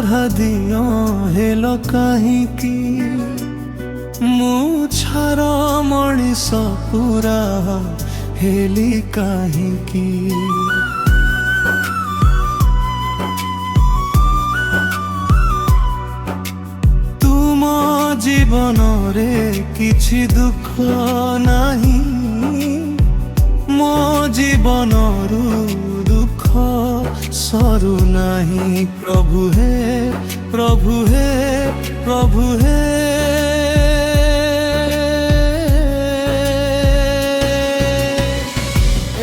ଗଢ଼ା ଦିଅ ହେଲ କାହିଁକି ମୁଁ ଛାର ମଣିଷ ପୁରା ହେଲି କାହିଁକି ତୁମ ଜୀବନରେ କିଛି ଦୁଃଖ ନାହିଁ ମୋ ଜୀବନରୁ ଦୁଃଖ ସରୁ ନାହିଁ ପ୍ରଭୁ ହେ ପ୍ରଭୁ ହେ ପ୍ରଭୁ ହେ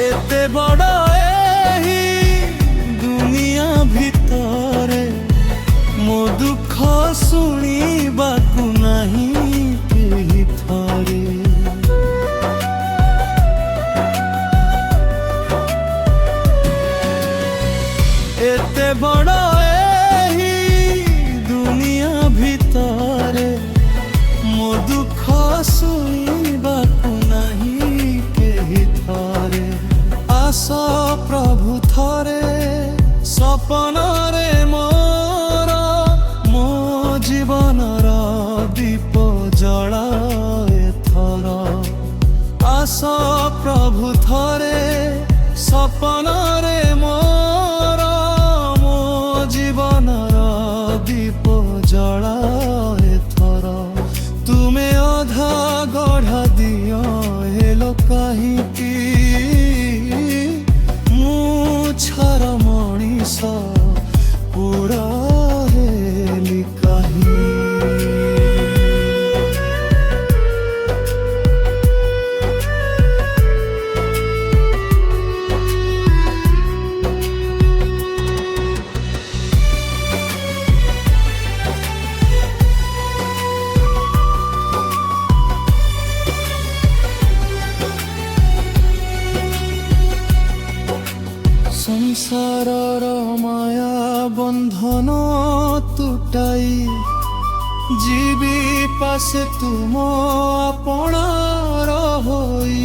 ଏତେ ବଡ଼ ଏହି ଦୁନିଆ ଭିତରେ ମୋ ଦୁଃଖ ଶୁଣିବାକୁ ନାହିଁ କେହି ଥରେ एते बड़ एही दुनिया भितरे मो दुख शुणिबाकु नहीं केही थरे आस प्रभु थरे सपन रे मोर मो जीवनर दीप जला एथर आस प्रभु थरे सपन रे मोर जीवनर दीप जला एथर तुमे अधा गढ़ा दियो हेलो काहिंकी मु छार मणिष पूरा हेली काहि संसारर माया बंधन तुटाई जीवी पासे तुम आपणार होई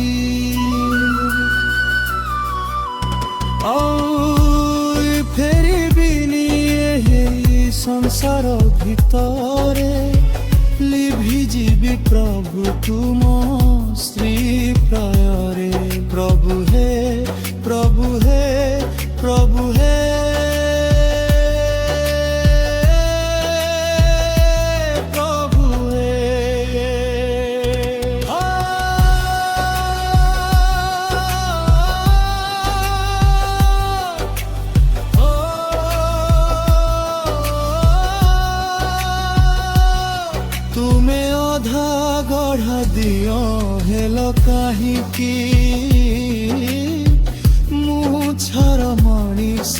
फेरी बिनी एही संसार भितरे लिभि जीवी प्रभु तुम श्री प्रायरे प्रभु हे प्रभु हे प्रभु हे प्रभु हे तुमे अधा गढ़ा दियो हेलो काहिंकी छार मणिष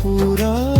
पूरा